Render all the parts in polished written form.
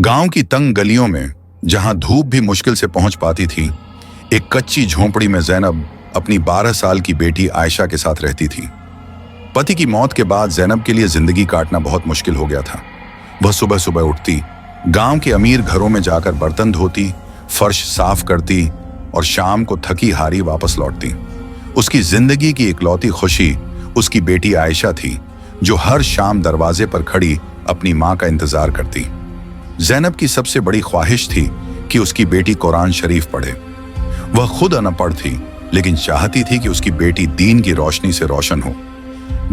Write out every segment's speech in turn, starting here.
गांव की तंग गलियों में, जहां धूप भी मुश्किल से पहुंच पाती थी, एक कच्ची झोंपड़ी में जैनब अपनी 12 साल की बेटी आयशा के साथ रहती थी। पति की मौत के बाद जैनब के लिए जिंदगी काटना बहुत मुश्किल हो गया था। वह सुबह सुबह उठती, गांव के अमीर घरों में जाकर बर्तन धोती, फर्श साफ करती और शाम को थकी हारी वापस लौटती। उसकी जिंदगी की इकलौती खुशी उसकी बेटी आयशा थी, जो हर शाम दरवाजे पर खड़ी अपनी मां का इंतजार करती। जैनब की सबसे बड़ी ख्वाहिश थी कि उसकी बेटी कुरान शरीफ पढ़े। वह खुद अनपढ़ थी, लेकिन चाहती थी कि उसकी बेटी दीन की रोशनी से रोशन हो।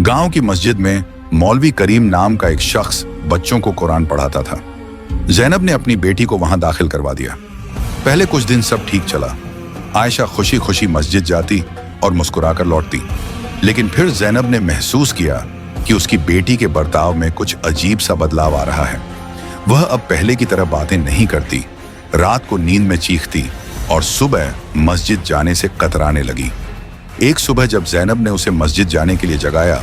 गांव की मस्जिद में मौलवी करीम नाम का एक शख्स बच्चों को कुरान पढ़ाता था। जैनब ने अपनी बेटी को वहां दाखिल करवा दिया। पहले कुछ दिन सब ठीक चला। आयशा खुशी खुशी मस्जिद जाती और मुस्कुराकर लौटती, लेकिन फिर जैनब ने महसूस किया कि उसकी बेटी के बर्ताव में कुछ अजीब सा बदलाव आ रहा है। वह अब पहले की तरह बातें नहीं करती, रात को नींद में चीखती और सुबह मस्जिद जाने से कतराने लगी। एक सुबह जब जैनब ने उसे मस्जिद जाने के लिए जगाया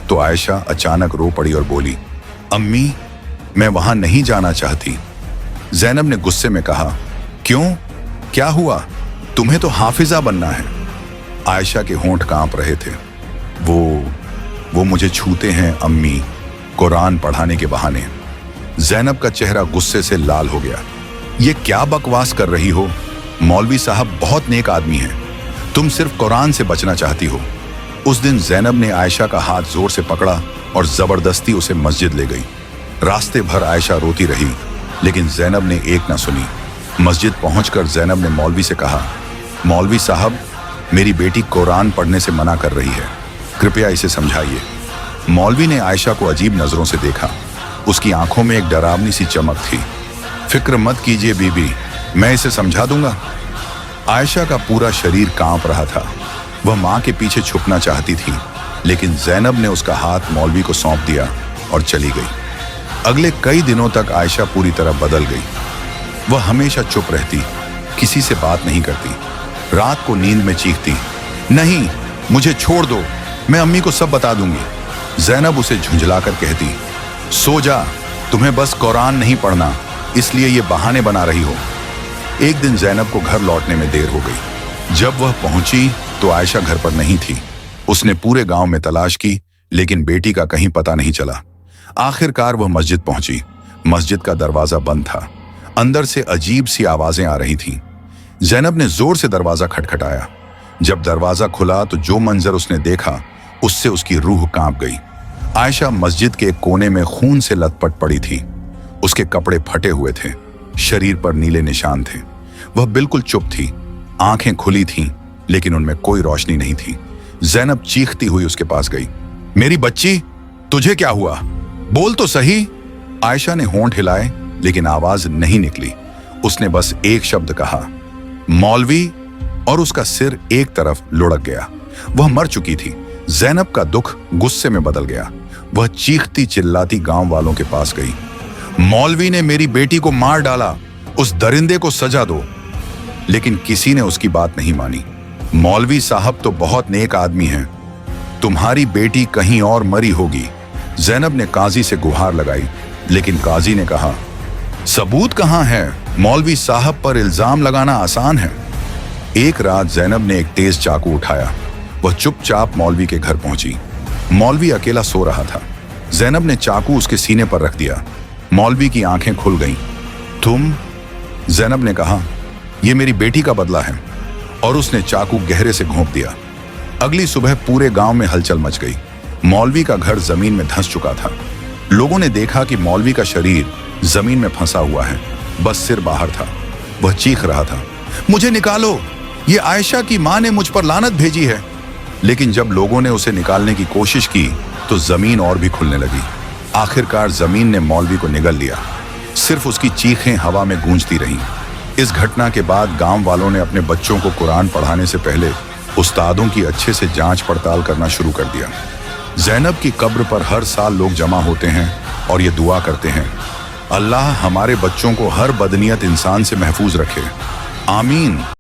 तो आयशा अचानक रो पड़ी और बोली, अम्मी, मैं वहां नहीं जाना चाहती। जैनब ने गुस्से में कहा, क्यों, क्या हुआ? तुम्हें तो हाफिजा बनना है। आयशा के होंठ कांप रहे थे। वो मुझे छूते हैं अम्मी, कुरान पढ़ाने के बहाने। जैनब का चेहरा गुस्से से लाल हो गया। ये क्या बकवास कर रही हो? मौलवी साहब बहुत नेक आदमी हैं। तुम सिर्फ कुरान से बचना चाहती हो। उस दिन जैनब ने आयशा का हाथ जोर से पकड़ा और जबरदस्ती उसे मस्जिद ले गई। रास्ते भर आयशा रोती रही, लेकिन जैनब ने एक ना सुनी। मस्जिद पहुंचकर जैनब ने मौलवी से कहा, मौलवी साहब, मेरी बेटी कुरान पढ़ने से मना कर रही है, कृपया इसे समझाइए। मौलवी ने आयशा को अजीब नजरों से देखा। उसकी आंखों में एक डरावनी सी चमक थी। फिक्र मत कीजिए बीबी, मैं इसे समझा दूंगा। आयशा का पूरा शरीर कांप रहा था। वह मां के पीछे छुपना चाहती थी, लेकिन जैनब ने उसका हाथ मौलवी को सौंप दिया और चली गई। अगले कई दिनों तक आयशा पूरी तरह बदल गई। वह हमेशा चुप रहती, किसी से बात नहीं करती, रात को नींद में चीखती, नहीं, मुझे छोड़ दो, मैं अम्मी को सब बता दूंगी। जैनब उसे झुंझलाकर कहती, सो जा, तुम्हें बस कुरान नहीं पढ़ना, इसलिए ये बहाने बना रही हो। एक दिन जैनब को घर लौटने में देर हो गई। जब वह पहुंची तो आयशा घर पर नहीं थी। उसने पूरे गांव में तलाश की, लेकिन बेटी का कहीं पता नहीं चला। आखिरकार वह मस्जिद पहुंची। मस्जिद का दरवाजा बंद था। अंदर से अजीब सी आवाजें आ रही थीं। जैनब ने जोर से दरवाजा खटखटाया। जब दरवाजा खुला तो जो मंजर उसने देखा, उससे उसकी रूह कांप गई। आयशा मस्जिद के एक कोने में खून से लथपथ पड़ी थी। उसके कपड़े फटे हुए थे, शरीर पर नीले निशान थे। वह बिल्कुल चुप थी, आंखें खुली थीं, लेकिन उनमें कोई रोशनी नहीं थी। जैनब चीखती हुई उसके पास गई, मेरी बच्ची, तुझे क्या हुआ? बोल तो सही। आयशा ने होंठ हिलाए, लेकिन आवाज नहीं निकली। उसने बस एक शब्द कहा, मौलवी, और उसका सिर एक तरफ लुढ़क गया। वह मर चुकी थी। जैनब का दुख गुस्से में बदल गया। वह चीखती चिल्लाती गांव वालों के पास गई, मौलवी ने मेरी बेटी को मार डाला, उस दरिंदे को सजा दो। लेकिन किसी ने उसकी बात नहीं मानी। मौलवी साहब तो बहुत नेक आदमी हैं, तुम्हारी बेटी कहीं और मरी होगी। जैनब ने काजी से गुहार लगाई, लेकिन काजी ने कहा, सबूत कहां है? मौलवी साहब पर इल्जाम लगाना आसान है। एक रात जैनब ने एक तेज चाकू उठाया। वह चुपचाप मौलवी के घर पहुंची। मौलवी अकेला सो रहा था। जैनब ने चाकू उसके सीने पर रख दिया। मौलवी की आंखें खुल गईं। तुम? जैनब ने कहा, यह मेरी बेटी का बदला है, और उसने चाकू गहरे से घोंप दिया। अगली सुबह पूरे गांव में हलचल मच गई। मौलवी का घर जमीन में धंस चुका था। लोगों ने देखा कि मौलवी का शरीर जमीन में फंसा हुआ है, बस सिर बाहर था। वह चीख रहा था, मुझे निकालो, ये आयशा की मां ने मुझ पर लानत भेजी है। लेकिन जब लोगों ने उसे निकालने की कोशिश की तो जमीन और भी खुलने लगी। आखिरकार जमीन ने मौलवी को निगल लिया। सिर्फ उसकी चीखें हवा में गूंजती रहीं। इस घटना के बाद गांव वालों ने अपने बच्चों को कुरान पढ़ाने से पहले उस्तादों की अच्छे से जांच पड़ताल करना शुरू कर दिया। जैनब की कब्र पर हर साल लोग जमा होते हैं और ये दुआ करते हैं, अल्लाह हमारे बच्चों को हर बदनीयत इंसान से महफूज रखे, आमीन।